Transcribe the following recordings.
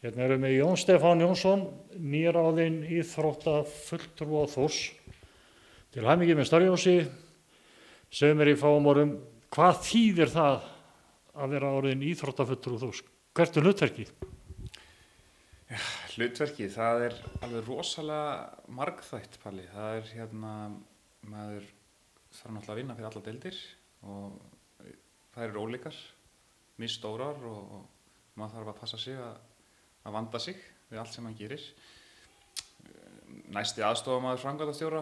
Hérna erum við Jón Stefán Jónsson, nýráðinn íþróttafulltrúa Þórs. Til hamingju með Starjós. Segðu mér í fáum orðum, hvað þýðir það að vera orðinn íþróttafulltrúi Þórs? Hvert hlutverkið? Ja, hlutverkið, það alveg rosalega margþætt, Palli. Það maður þarf náttúrulega að vinna fyrir alla deildir og það eru ólíkar, misstórar og maður þarf að passa sig að vanda sig við allt sem hann gerir. Næsti aðstofamaður framkvæmdastjóra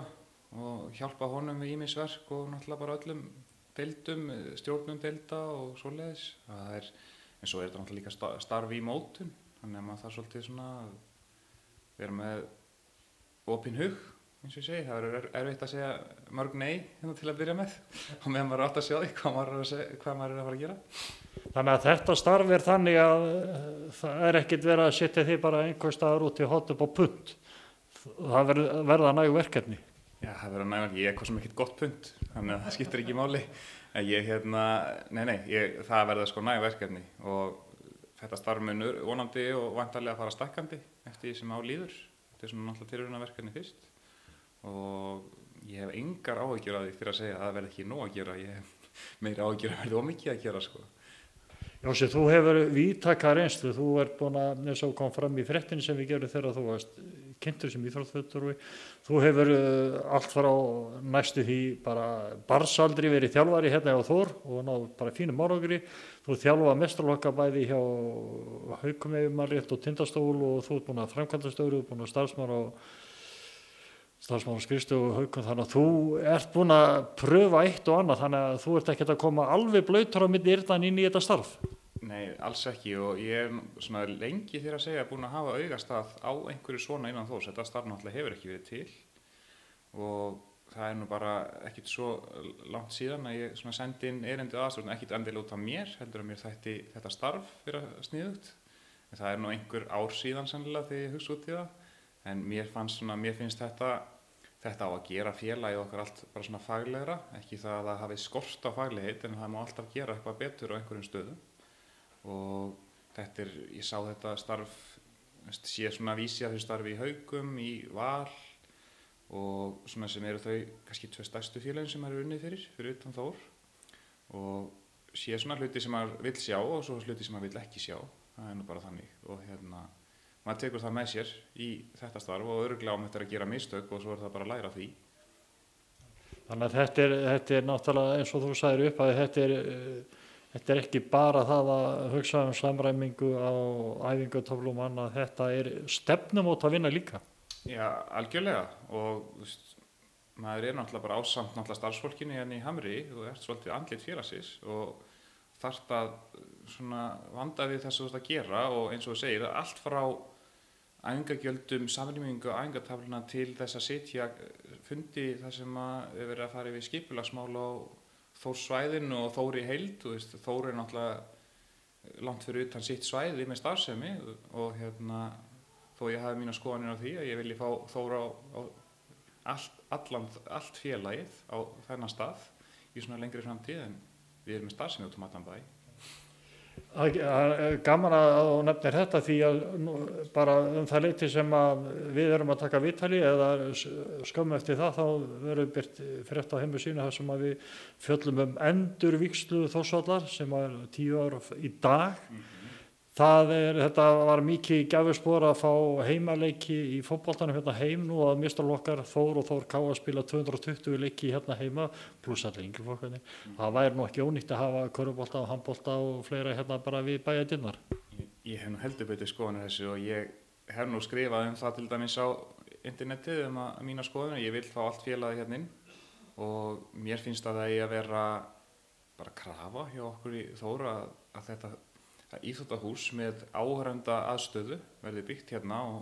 og hjálpa honum við ýmis verk og náttúrulega bara öllum deildum, stjórnum deilda og svoleiðis. En svo þetta náttúrulega líka starf í mótun, þannig að maður þarf svolítið svona að vera með opinn hug, eins og ég segi. Það erfitt að segja mörg nei til að byrja með og meðan maður átt að sjá því hvað maður að fara að gera. Þannig að þetta starf þannig að það ekkert verið að setja þig bara einhver staðar út í hot upp á punt. Það verða næg verkefni. Já, það verða næg verkefni. Ég hvað sem ekkert gott punt, þannig að það skiptir ekki máli. En það verða sko næg verkefni og þetta starf mun vonandi og væntanlega að fara stækkandi eftir því sem á líður. Þetta svona náttúrulega tilraunarverkefni fyrst og ég hef engar áhyggjur af því fyrir að segja að það verði ekki nóg að gera. Ég hef meiri áhyggjur að verði ómikið að gera sko. Jónsi, þú hefur víðtæka reynslu, þú búin að, eins og kom fram í fréttinni sem við gerum þegar þú varst kynntur sem íþróttafulltrúi, þú hefur allt frá næstu því bara barnsaldri verið þjálfari hérna hjá Þór og náð bara fínum árangri, þú þjálfa mestrarflokka bæði hjá Haukum ef maður rétt og Tindastól og þú búin að framkvæmdastjóri, þú búin að starfsmaður á skrifstofu og Haukum, þannig að þú búin að pröfa eitt og annað, þannig að þú ekkert að koma alveg blautur á milli yrðan inn í þetta starf. Nei, alls ekki og ég svona lengi þegar að segja búin að hafa augastað á einhverju svona innan Þórs. Þetta starf náttúrulega hefur ekki verið til og það nú bara ekkert svo langt síðan að ég svona sendi inn erindi aðstofn, ekkert endilega út af mér, heldur að mér þætti þetta starf vera sniðugt. En það nú einhver ár síðan sennilega þegar ég hugsa út í það, en mér finnst þetta á að gera félagið okkar allt bara svona faglegra, ekki það að það hafi skort á faglegheit, en það má alltaf gera eitthvað betur á einhverjum stöðum. Og ég sá þetta starf, sé svona vísi að þau starfi í Haukum, í Val og svona sem eru þau kannski 2 stærstu félagin sem eru unnið fyrir utan Þór og sé svona hluti sem maður vill sjá og svo hluti sem maður vill ekki sjá, það nú bara þannig og maður tekur það með sér í þetta starf og örugglega þetta að gera mistök og svo það bara að læra því. Þannig að þetta náttúrulega eins og þú sagðir upp að þetta ekki bara það að hugsa samræmingu á æfingatöflum og annað, þetta stefnumót að vinna líka. Já, algjörlega og maður náttúrulega bara ásamt náttúrulega starfsfólkinu hérna í Hamri og svolítið andlit félagsins og þarft að svona vanda við þessu að gera og eins og þú segir allt frá æfingagjöldum, samræmingu á æfingatöfluna til þess að sitja fundi þar sem verið að fara yfir skipulagsmál á Þórssvæðinu og Þór í heild. Þór náttúrulega langt fyrir utan sitt svæði með starfsemi og þó ég hafi mína skoðanir á því að ég vilji fá Þór á allt félagið á þennan stað í svona lengri framtíð en við erum með starfsemi út allan bæ. Það gaman að þú nefnir þetta því að bara það leyti sem að við erum að taka viðtali eða skömmu eftir það þá verður birt frétt á heimasíðunni þar sem að við fjöllum endurvígslu Þórsvallar sem 10 ár í dag. Þetta var mikið gæfuspor að fá heimaleiki í fótboltanum hérna heim nú að meistaraflokkar Þór og Þór K að spila 220 leiki hérna heima pluss allir yngri flokkarnir. Það væri nú ekki ónýtt að hafa körfubolta og handbolta og fleira hérna bara við bæjardyrnar. Ég hef nú heldur betur skoðanir þessu og ég hef nú skrifað það til dæmis á internetið að mína skoðanir. Ég vil fá allt félagið hérna inn og mér finnst að það eigi að vera bara krafa hjá okkur í Þór að þetta íþróttahús með áhorfenda aðstöðu verði byggt hérna og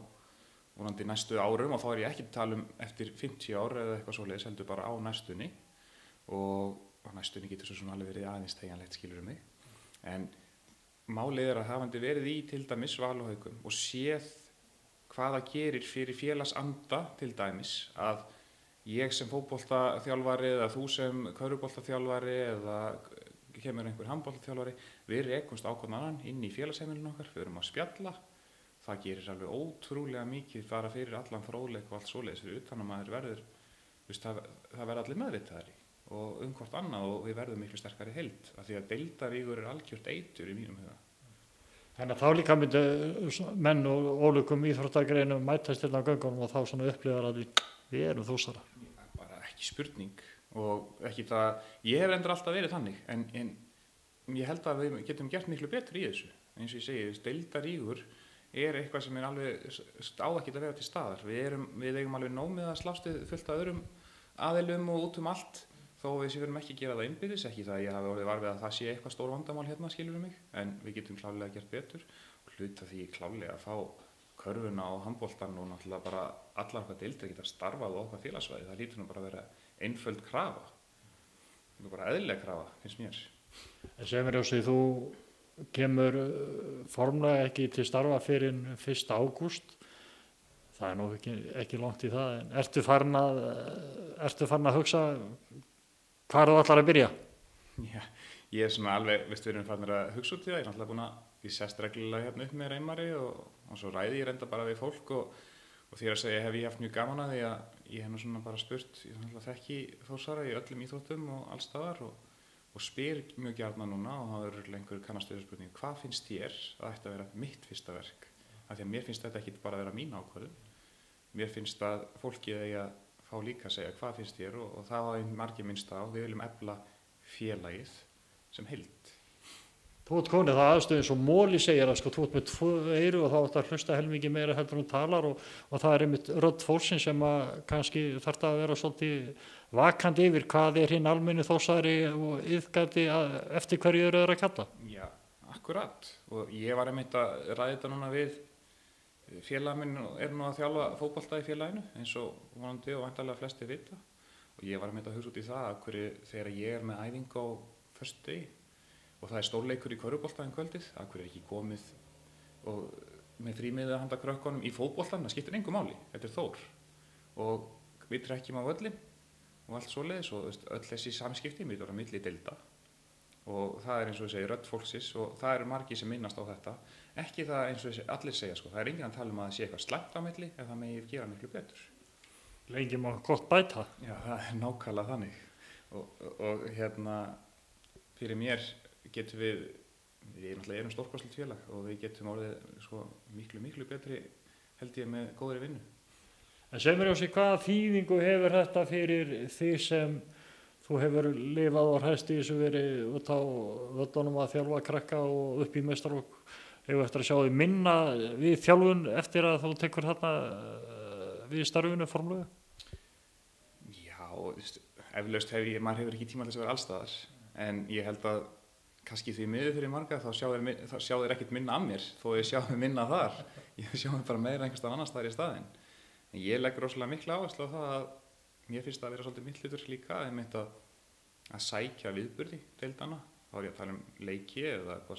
vonandi næstu árum og þá ég ekki að tala eftir 50 ár eða eitthvað svoleiðis heldur bara á næstunni og á næstunni getur svo svona alveg verið aðeins teygjanlegt skilurðu mig en málið að hafandi verið í til dæmis Val og Haukum og séð hvað það gerir fyrir félagsanda til dæmis að ég sem fótboltaþjálfari eða þú sem körfuboltaþjálfari eða kemur einhver handboltaþjálfari, við rekumst á hvern annan inn í félagsheimilinu okkar, við erum að spjalla það gerir alveg ótrúlega mikið bara fyrir allan fróðleik og allt svoleiðis fyrir utan að maður verður, það verður allir meðvitaðari og hvort annað og við verðum miklu sterkari heild af því að deildarígur algjört eitur í mínum huga. Þannig að þá líka myndi menn og ólíkum íþróttagreinum mætast hérna á göngunum og þá svona upplifar að við erum Þórsarar. Bara ekki spurning og ekki það, ég hef endur alltaf verið þannig en ég held að við getum gert miklu betur í þessu. Eins og ég segi, deildarígur eitthvað sem alveg á ekki að vera til staðar. Við eigum alveg nóg með að slást fullt af öðrum aðilum og út allt þó við séum ekki að gera það innbyrðis, ekki það að ég hafi orðið var við að það sé eitthvað stór vandamál hérna, skilur mig, en við getum klárlega gert betur og hluta því klárlega að fá körfuna og handboltan og náttúrulega bara allar okkar deildir geta starfað á okkar félagsvæði, það lítur nú bara að vera einföld krafa, það er bara eðlileg krafa, finnst mér. En segir mér Jósi, þú kemur formlega ekki til starfa fyrir 1. ágúst, það nú ekki langt í það, en ertu farin að hugsa hvar þú ætlar að byrja? Já, ég svona alveg, við erum farin að hugsa út í það, ég er náttúrulega búin að ég sest reglulega hérna upp með Reimari og svo ræði ég reynda bara við fólk og því að segja hef ég haft mjög gaman að því að ég hef nú svona bara spurt, ég náttúrulega þekki Þórsara í öllum íþróttum og alls staðar og spyr mjög gjarna núna og það er einhver kannastöðu spurning, hvað finnst þér að ætti að vera mitt fyrsta verk? Af því að mér finnst þetta ekki bara að vera mín ákvörðun, mér finnst að fólkið eigi að fá líka að segja hvað finnst þér og það var margir minnst á, við viljum efla félagið sem heild. Þú ert konið það aðstöðin svo Móli segir að þú ert með 2 eyru og þá ert að hlusta helmingi meira heldur hún talar og það er einmitt rödd fólksins sem að kannski þarf að vera svolítið vakandi yfir hvað hinn almenni Þórsari og iðgæti eftir hverju eru að kalla. Já, akkurat og ég var einmitt að ræða þetta núna við félaginn minn nú að þjálfa fótbolta í félaginu eins og vonandi og væntanlega flestir vita og ég var einmitt að hugsa út í það að þegar ég með æfingu á föstudegi og það stórleikur í körfubolta kvöldið, að hverju ekki komið og með frímiða handa krökkunum í fótboltan, það skiptir engu máli, þetta er Þór og við trekkjum á völlinn og allt svoleiðis og öll þessi samskipti við vorum milli deilda og það eins og ég segi rödd fólksins og það eru margir sem minnast á þetta, ekki það eins og allir segja það er enginn að tala að það sé eitthvað slæmt á milli en það megi gera miklu betur. Lengi má gott bæta. Já, það er nákvæmlega þannig og hérna fyrir mér getum við náttúrulega erum stórkostlegt félag og við getum orðið miklu betri held ég með góðri vinnu. En segir mér Jósi, hvaða þýðingu hefur þetta fyrir því sem þú hefur lifað og hræst í þessu verið út á völlunum að þjálfa krakka og upp í meistaraflokk, hefur eftir að sjá þig minna við þjálfun eftir að þú tekur þarna við starfinu formlega? Já, eflaust maður hefur ekki tíma til þess að vera allstaðar en ég held að kannski því miður fyrir marga þá sjá þeir ekkert minna af mér þó ég sjá þeir minna þar ég sjá þeir bara meira einhverstað annars staðar í staðinn en ég legg rosalega mikla áherslu á það að mér finnst það að vera svolítið mitt hlutverk líka að sækja viðburði deildana, þá er ég að tala leiki eða hvað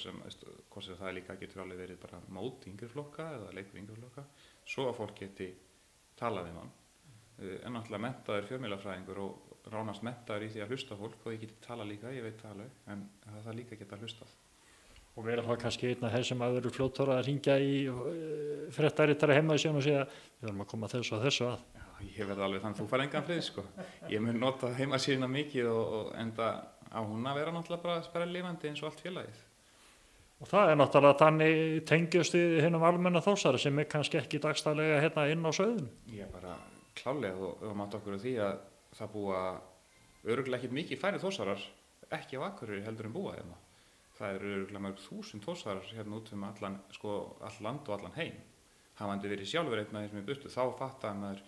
sem það líka getur alveg verið bara mót yngri flokka eða leikur yngri flokka svo að fólk geti talað við mann en náttúrulega menntaður fjölmiðlafræðingur og ránast menntaður í því að hlusta fólk og ég geti tala líka, ég veit það alveg en það líka geta hlustað. Og vera þá kannski einn af þeir sem að verður fljóttora að hringja í fréttaritara heima í síðan og segja við erum að koma þessu að. Já, ég verði alveg þannig, þú fær engan frið sko. Ég mun nota heimasíðuna mikið og enda á hún að vera náttúrulega bara lifandi eins og allt félagið. Og það er náttúrulega þannig tengjast við hinnum almenna Þórsara sem kannski ekki dagstælega hérna inn á sauðinu. Ég bara klálega og mátt okkur því að það búa örugglega ekkert mikið færri Þórsarar ekki á Akureyri heldur en búa hérna. Það eru örugglega mörg 1000 Þórsarar hérna út allan land og allan heim. Hafandi verið sjálfur einn af þeim sem er burtu, þá fattaði maður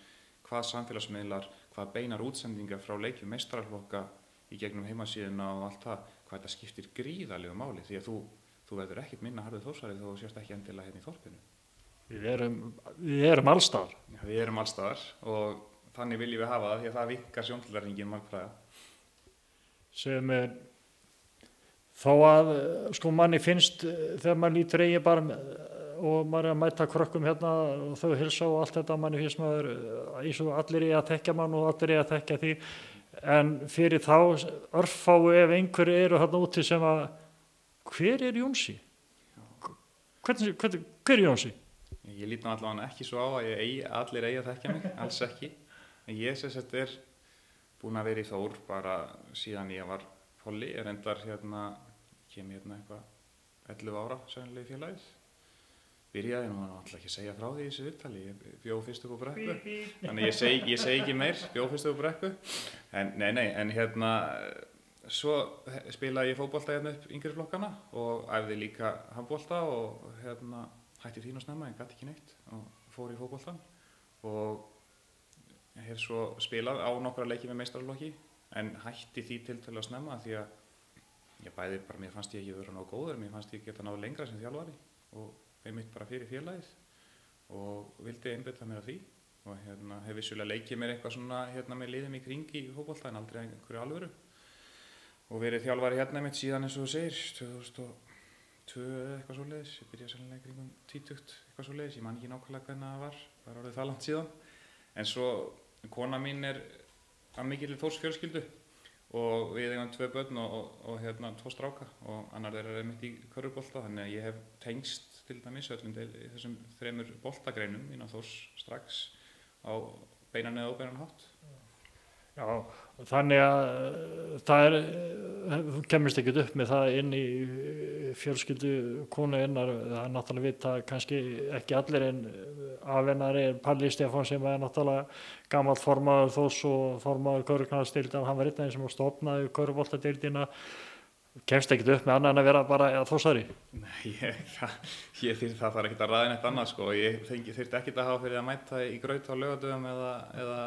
hvað samfélagsmiðlar, hvað beinar útsendingar frá leikjum meistaraflokka í gegnum heimasíðuna og allt það, hvað þetta skiptir gríðarlegu máli því að þú verður ekkert minna harður Þórsari þó þú sést ekki endilega hérna í þorpinu. Við erum allstaðar. Já, við erum allstaðar og þannig viljum við hafa það því að það vinkar sjóndeildarhringinn margfræga. Sem þó að manni finnst þegar maður lítur eigin barm og maður er að mæta krökkum hérna og þau hilsa og allt þetta manni finnst maður eins og allir er að þekkja mann og allir er að þekkja því en fyrir þá örfáu ef einhver eru hérna úti sem að hver er Jónsi? Hver er Jónsi? Ég lít nú allavega ekki svo á að allir eigi að þekkja mig, alls ekki. En ég sem sagt búinn að vera í Þór bara síðan ég var polli, reyndar kem eitthvað 11 ára sennilega í félagið. Byrjaði nú alltaf ekki að segja frá því í þessu viðtali, ég bjó fyrst upp á Brekku, þannig ég segi ekki meir, bjó fyrst upp á Brekku. En svo spilaði ég fótbolta upp yngri flokkana og æfði líka handbolta og hætti því nú snemma, en gat ekki neitt og fór í fótboltan og hef svo spilað á nokkra leiki með meistaraflokki en hætti því tiltölulega snemma því að bæði bara mér fannst ég ekki vera nógu góður, mér fannst ég geta náð lengra sem þjálfari og einmitt bara fyrir félagið og vildi einbeita mér að því og hef vissulega leikið mér eitthvað svona með liðum í kring í fótbolta en aldrei einhverju alvöru og verið þjálfari einmitt síðan eins og þú segir 2002 eitthvað svoleiðis, ég byrjaði sennilega í kringum 20 eitthvað svoleiðis, ég man ekki nákvæmlega hvernig það var orðið það langt síðan en svo kona mín að mikilli Þórs fjölskyldu og við eigum 2 börn og 2 stráka og annar þeirra mitt í körfubolta þannig að ég hef tengst til dæmis öllum þessum 3 boltagreinum innan Þórs strax á beinan eða óbeinan hátt. Já, þannig að þú kemist ekkert upp með það inn í fjölskyldu konu innar, það er náttúrulega vita kannski ekki allir en afennari Palli Stefán sem náttúrulega gamall formaður Þórs og formaður körfuknattleiksdeildar, hann var einn af þeim sem stofnaði körfuboltadeildina, kemst ekkert upp með annað en að vera bara Þórsari? Nei, það þarf ekkert að ræða neitt annað sko, ég þyrfti ekkert að hafa fyrir að mæta í graut á laugardögum eða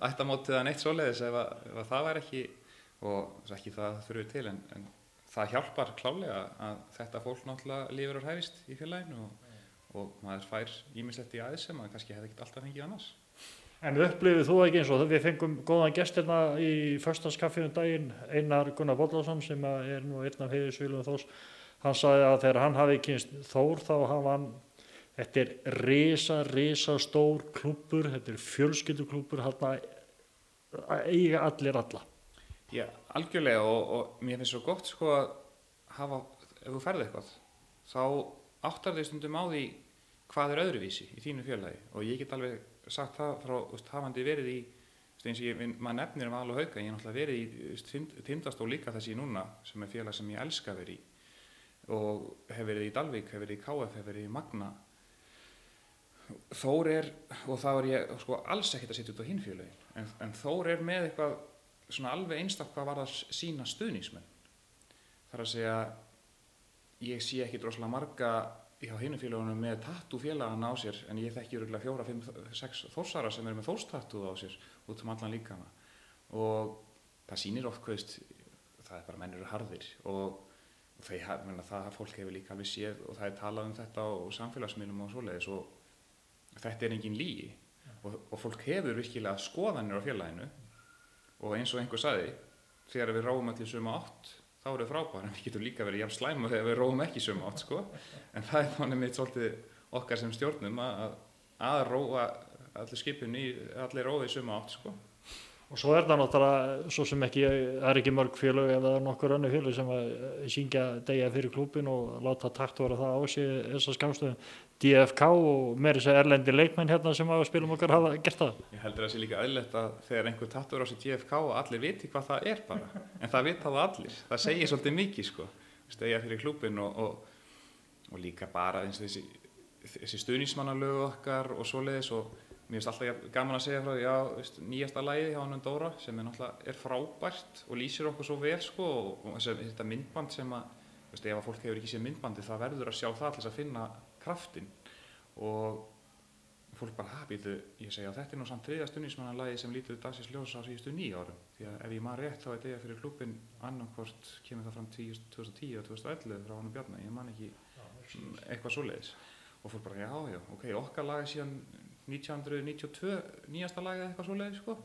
ættamótið eða neitt svoleiðis ef það væri ekki og ekki það þurfi til en það hjálpar klálega að þetta fólk náttúrulega lifir og hræfist í félaginu og maður fær ýmislegt í aðeins sem maður kannski hefði ekkert alltaf fengið annars. En upplifið þú ekki eins og við fengum góðan gestirna í föstudagskaffinu daginn, Einar Gunnar Bollason sem er nú einn af heiðursfélögum Þórs, hann sagði að þegar hann hafi kynst Þór þá hafa hann þetta er risa stór klúbbur, þetta er fjölskylduklúbbur, þarna eiga allir alla. Já, algjörlega og mér finnst svo gott sko að hafa, ef þú ferð eitthvað, þá áttar þig stundum á því hvað er öðruvísi í þínu félagi og ég get alveg sagt það frá hafandi verið í, eins og maður nefnir Val og Hauka, ég hef náttúrulega verið í Tindastól líka þessi núna sem er félag sem ég elska að vera í og hef verið í Dalvík, hef verið í KF, hef verið í Magna. Þór og þá ég sko alls ekkert að setja út á hinn félögin en Þór með eitthvað svona alveg einstakt hvað var það sína stuðningsmenn þar að segja ég sé ekki droslega marga hjá hinu félögunum með tattúfélagana á sér en ég þekki örugglega 4, 5, 6 Þórsara sem með Þórstattúð á sér út allan líkama og það sýnir oft það bara menn eru harðir og það fólk hefur líka alveg séð og það talað þetta á samfélagsmiðlum og svoleiðis og þetta engin lygi og fólk hefur virkilega skoðanir á félaginu og eins og einhver sagði þegar við ráum allir sömu átt þá eru frábært en við getum líka verið jafn slæmur þegar við ráum ekki sömu átt sko en það þannig mitt svolítið okkar sem stjórnum að róa allir skipin í allir rói sömu átt sko. Og svo það náttúrulega svo sem ekki, það ekki mörg félög eða nokkur önnur félög sem að syngja degja fyrir klúbbin og láta taktúra það á sig þessa skamstöðum. DFK og meira þess að erlendi leikmenn sem að spilum okkar hafa gert það. Ég heldur að það sé líka eðlilegt að þegar einhver taktúra á sig DFK og allir viti hvað það er bara, en það vita það allir. Það segir svolítið mikið sko, degja fyrir klúbbin og líka bara eins og þessi stuðningsmannalög okkar og svoleiðis og mér finnst alltaf gaman að segja frá því, nýjasta lagið hjá honum Dóra sem náttúrulega frábært og lýsir okkur svo vel sko og þetta myndband sem að, ef fólk hefur ekki séð myndbandi það verður að sjá það til þess að finna kraftinn og fólk bara, ég segja þetta nú samt 3. stuðningsmannalagið sem lítur dagsins ljós á síðustu 9 árum því að ef ég man rétt þá er degja fyrir klúbbinn annarkvort kemur það fram 2010 og 2011 frá honum Bjarna, ég man ekki eitthvað svoleiðis og fólk bara, ok, okkar lag er síðan 1992 nýjasta lagið eitthvað svoleiðis sko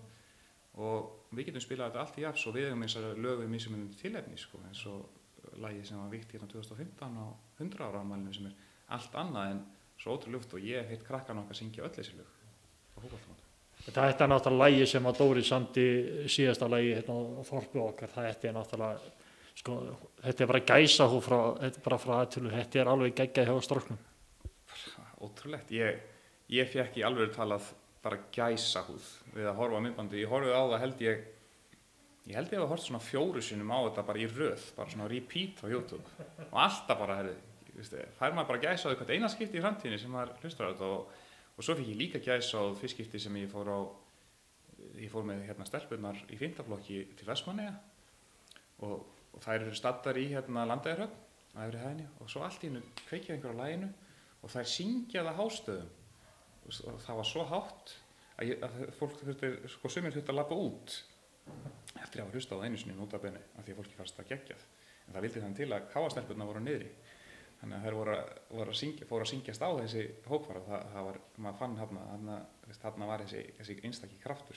og við getum spilað þetta allt í jafs og við hefum eins og lögum í sem tilefni sko eins og lagið sem var vígt hérna 2015 á 100 ára afmælinu sem allt annað en svo ótrúlega luft og ég hef heitt krakkan okkar syngja öll þessi lög á fótboltamóti. Þetta er náttúrulega lagið sem að Dóri samdi síðasta lagið á þorpi okkar, þetta er náttúrulega sko, þetta er bara gæsahúð frá að til þetta er alveg geggjað hjá stráknum. ótrúlegt. Ég fekk í alveg talað bara gæsahúð við að horfa á myndbandi. Ég horfði á það held ég hafa hort svona 4 sinnum á þetta bara í röð, bara svona repeat á YouTube og alltaf bara, fær maður bara gæsahúð hvert eina skipti í framtíðinni sem maður hlustar á þetta og svo fikk ég líka gæsahúð fyrst skipti sem ég fór með hérna stelpurnar í 5. flokki til Vestmannaeyja og þær eru staddar í hérna Landeyjahöfn á efri hæðinni og svo allt í einu kveikja einhver á laginu og þær syngja það hástöðum og það var svo hátt að fólk þurfti, sko sumir þurfti að labba út eftir að hafa hlustað á einu sinni nota bene af því að fólki fannst það geggjað en það vildi þannig til að káastelpurnar voru niðri þannig að þær fóru að syngjast á þessi hópar og maður fann þarna var þessi einstaki kraftur.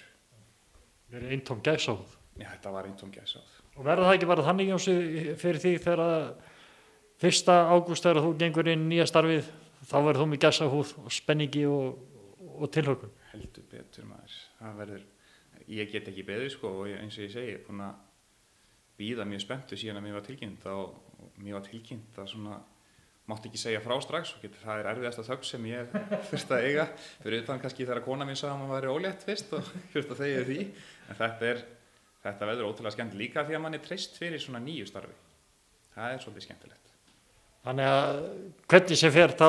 Það er eintóm gæsahúð. Já, þetta var eintóm gæsahúð. Og verður það ekki bara þannig Jónsi fyrir því þegar 1. ágúst þegar þú gengur inn nýja starfið þá verður þú með gæsahúð og spenningi og tilhlökkun? Heldur betur maður. Það verður, ég get ekki beðið sko og eins og ég segi, búin að bíða mjög spenntur síðan að mér var tilkynnt og mér var tilkynnt að svona mátti ekki segja frá strax og það er erfiðasta þögn sem ég þurfti að eiga fyrir utan kannski þegar kona mín sagði að maður væri ólétt fyrst og þurfti að þegja því en þetta verður ótrúlega skemmt líka því að mann er treyst fyrir svona nýju starfi það er svolítið skemmtilegt. Þannig að hvernig sem fer þá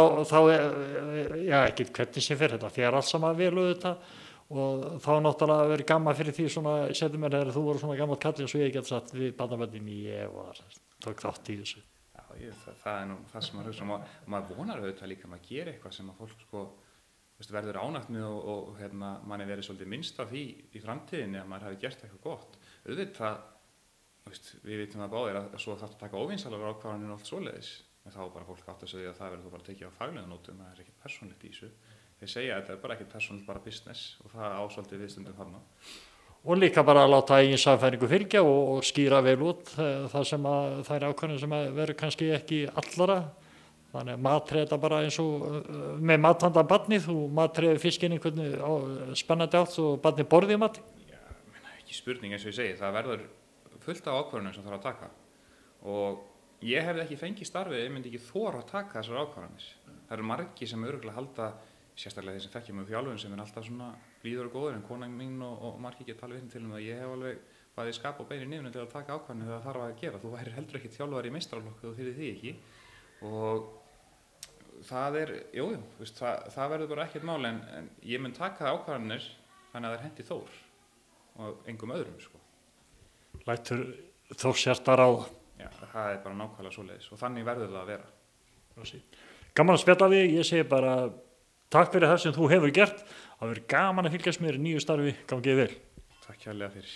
já ekki hvernig sem fer þetta fer allt saman vel auðvitað og þá náttúrulega verið gaman fyrir því svona setjum mér þegar þú voru svona gammal kallinn svo ég get satt við barnabörnin ég og tók þátt í þessu. Það er nú það sem maður hugsa og maður vonar auðvitað líka að maður gera eitthvað sem að fólk sko, verður ánægt með og manni verið svolítið minnst af því í framtíðinni að maður hafi gert eitthvað gott. Auðvitað, við vitum það báðir að svo þarf að taka óvinsalar ákvarðanir og allt svoleiðis en þá bara fólk átt að segja að það verður þú bara að tekið á faglega nótum, það er ekkert persónlegt í þessu. Þeir segja að þetta er bara ekkert persónlegt, bara business og það ásvaldið viðstundum þarna. Og líka bara að láta eigin samfæringu fylgja og skýra vel út það sem að það er ákvæmlega sem að verður kannski ekki allara. Þannig að matrið þetta bara eins og með mathanda barnið, þú matriði fiskinn einhvern spennandi átt og barnið borðið mat. Já, ekki spurning eins og ég segi, það verður fullt af ákvörðunum sem þarf að taka. Og ég hefði ekki fengið starfið, ég myndi ekki þora að taka þessar ákvörðunir. Það eru margir sem örugglega halda sérstaklega þeir sem þekkja mig á þjálfun sem er alltaf svona blíður og góður en konan mín og margir geta talið til að ég hef alveg bæði skap og bein í nefnum til að taka ákvarðanir þegar það þarf að gera. Þú værir heldur ekki þjálfari í meistaraflokki og fyrir því ekki og það er, það verður bara ekkert mál en ég mun taka ákvarðanir þannig að það er hendi Þór og engum öðrum sko. Lætur Þór sérta ráða. Já, það er bara nákvæmlega svoleiðis og þannig verður það að vera. Gaman að spjalla við, ég segi bara takk fyrir það sem þú hefur gert. Það verður gaman að fylgjast með þér í nýju starfi. Gangið vel. Takk kærlega fyrir.